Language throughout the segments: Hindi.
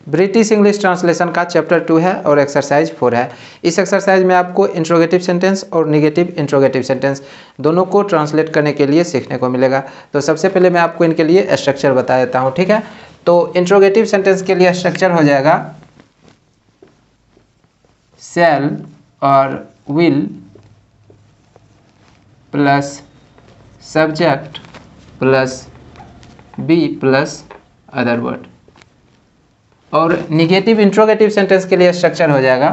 ब्रिटिश इंग्लिश ट्रांसलेशन का चैप्टर 2 है और एक्सरसाइज 4 है। इस एक्सरसाइज में आपको इंट्रोगेटिव सेंटेंस और नेगेटिव इंट्रोगेटिव सेंटेंस दोनों को ट्रांसलेट करने के लिए सीखने को मिलेगा। तो सबसे पहले मैं आपको इनके लिए स्ट्रक्चर बता देता हूँ, ठीक है। तो इंट्रोगेटिव सेंटेंस के लिए स्ट्रक्चर हो जाएगा शैल और will plus subject plus be plus other word. और निगेटिव इंट्रोगेटिव सेंटेंस के लिए स्ट्रक्चर हो जाएगा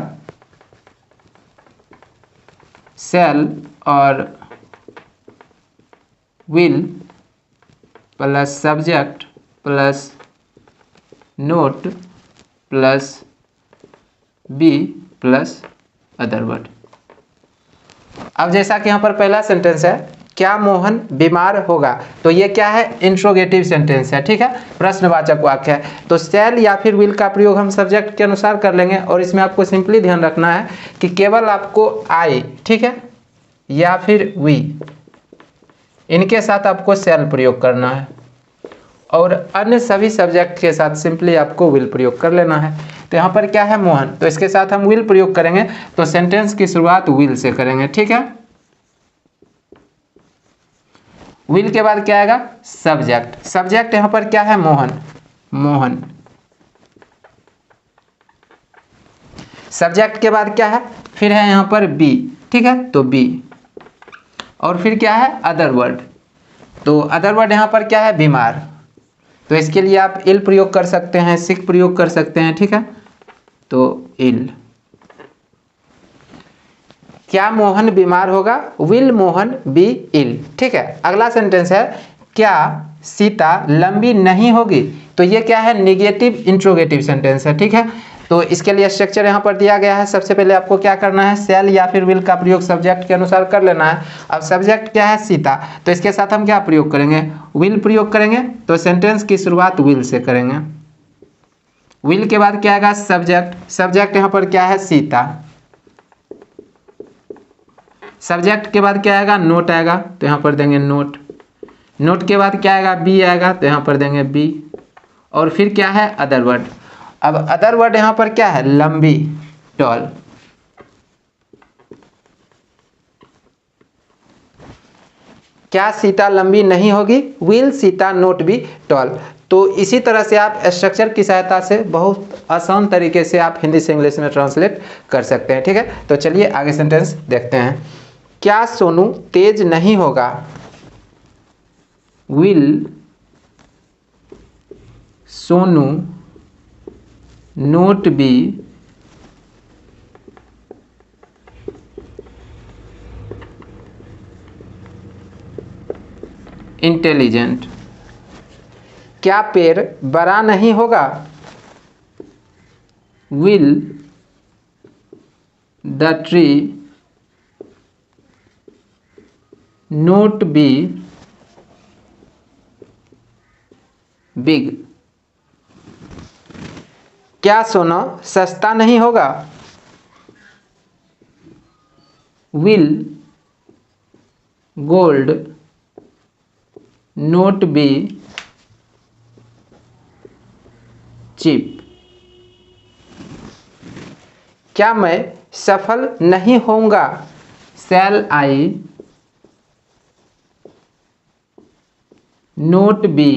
शैल और will plus subject plus not plus be plus other word. अब जैसा कि यहाँ पर पहला सेंटेंस है, क्या मोहन बीमार होगा, तो ये क्या है, इंट्रोगेटिव सेंटेंस है, ठीक है, प्रश्नवाचक वाक्य है। तो शैल या फिर विल का प्रयोग हम सब्जेक्ट के अनुसार कर लेंगे और इसमें आपको सिंपली ध्यान रखना है कि केवल आपको आई, ठीक है, या फिर वी, इनके साथ आपको शैल प्रयोग करना है और अन्य सभी सब्जेक्ट के साथ सिंपली आपको विल प्रयोग कर लेना है। तो यहाँ पर क्या है, मोहन, तो इसके साथ हम विल प्रयोग करेंगे, तो सेंटेंस की शुरुआत विल से करेंगे, ठीक है। विल के बाद क्या आएगा, सब्जेक्ट। सब्जेक्ट यहां पर क्या है, मोहन, मोहन। सब्जेक्ट के बाद क्या है, फिर है यहां पर बी, ठीक है, तो बी। और फिर क्या है, अदर वर्ड। तो अदर वर्ड यहां पर क्या है, बीमार, तो इसके लिए आप इल प्रयोग कर सकते हैं, सिक प्रयोग कर सकते हैं, ठीक है, तो इल। क्या मोहन बीमार होगा, विल मोहन बी इल, ठीक है। अगला सेंटेंस है, क्या सीता लंबी नहीं होगी, तो ये क्या है, निगेटिव इंट्रोगेटिव सेंटेंस है, ठीक है। तो इसके लिए स्ट्रक्चर यहाँ पर दिया गया है। सबसे पहले आपको क्या करना है, शैल या फिर विल का प्रयोग सब्जेक्ट के अनुसार कर लेना है। अब सब्जेक्ट क्या है, सीता, तो इसके साथ हम क्या प्रयोग करेंगे, विल प्रयोग करेंगे, तो सेंटेंस की शुरुआत विल से करेंगे। विल के बाद क्या आएगा, सब्जेक्ट। सब्जेक्ट यहाँ पर क्या है, सीता। सब्जेक्ट के बाद क्या आएगा, नोट आएगा, तो यहाँ पर देंगे नोट। नोट के बाद क्या आएगा, बी आएगा, तो यहाँ पर देंगे बी। और फिर क्या है, अदर वर्ड। अब अदर वर्ड यहाँ पर क्या है, लंबी, टॉल। क्या सीता लंबी नहीं होगी, will Sita note B toll. तो इसी तरह से आप स्ट्रक्चर की सहायता से बहुत आसान तरीके से आप हिंदी से इंग्लिश में ट्रांसलेट कर सकते हैं, ठीक है। तो चलिए आगे सेंटेंस देखते हैं। क्या सोनू तेज नहीं होगा, will Sonu not be intelligent. क्या पेड़ बड़ा नहीं होगा, will the tree not be big. क्या सोना सस्ता नहीं होगा, will gold not be cheap. क्या मैं सफल नहीं होऊंगा, shall I not be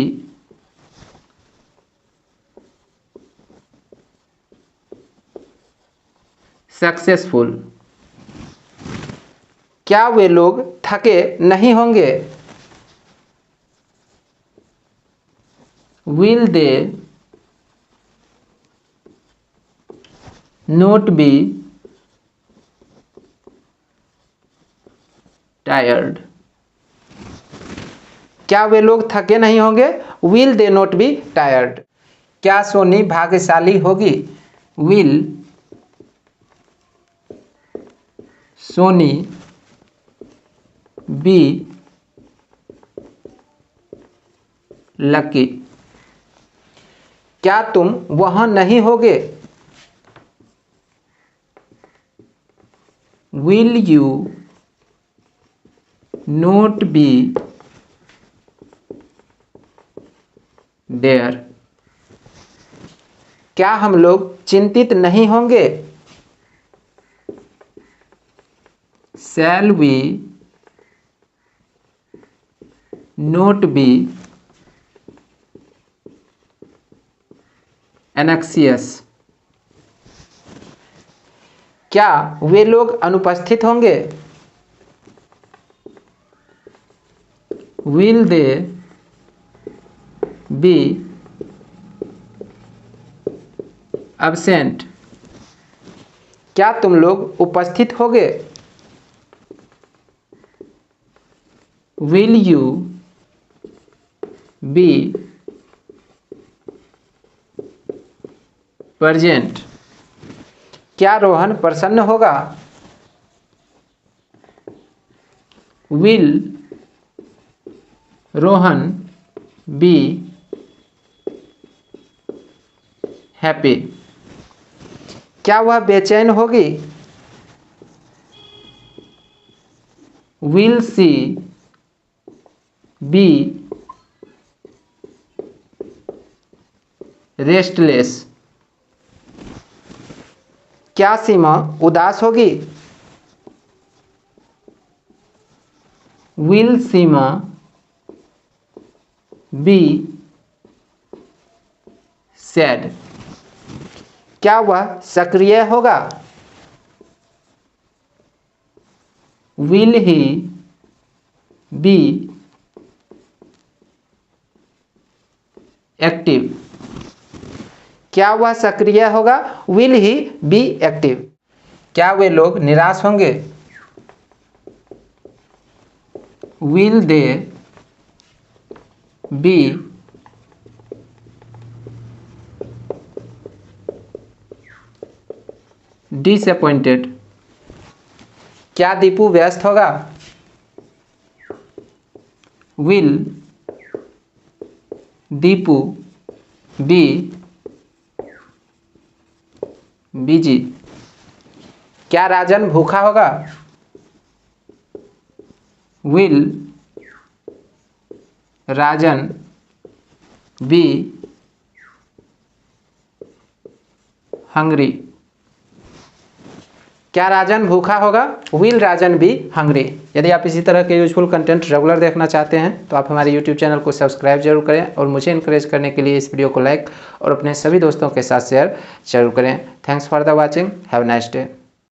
successful. क्या वे लोग थके नहीं होंगे, will they not be tired. क्या वे लोग थके नहीं होंगे, will they not be tired. क्या सोनी भाग्यशाली होगी, विल सोनी बी लकी। क्या तुम वहां नहीं होगे, will you not be there. क्या हम लोग चिंतित नहीं होंगे? Shall we not be anxious? क्या वे लोग अनुपस्थित होंगे? Will they be absent? क्या तुम लोग उपस्थित होगे? Will you be present? क्या रोहन प्रसन्न होगा? Will Rohan be happy? क्या वह बेचैन होगी? Will she be restless? क्या सीमा उदास होगी? Will Seema be sad? क्या वह सक्रिय होगा? Will he be active? क्या वह सक्रिय होगा? Will he be active? क्या वे लोग निराश होंगे? Will they be disappointed? क्या दीपू व्यस्त होगा? Will Deepu be busy? क्या राजन भूखा होगा? Will Rajan be hungry? क्या राजन भूखा होगा? Will Rajan be hungry? यदि आप इसी तरह के यूजफुल कंटेंट रेगुलर देखना चाहते हैं तो आप हमारे YouTube चैनल को सब्सक्राइब जरूर करें और मुझे इनकरेज करने के लिए इस वीडियो को लाइक और अपने सभी दोस्तों के साथ शेयर जरूर करें। Thanks for the watching. Have a nice day.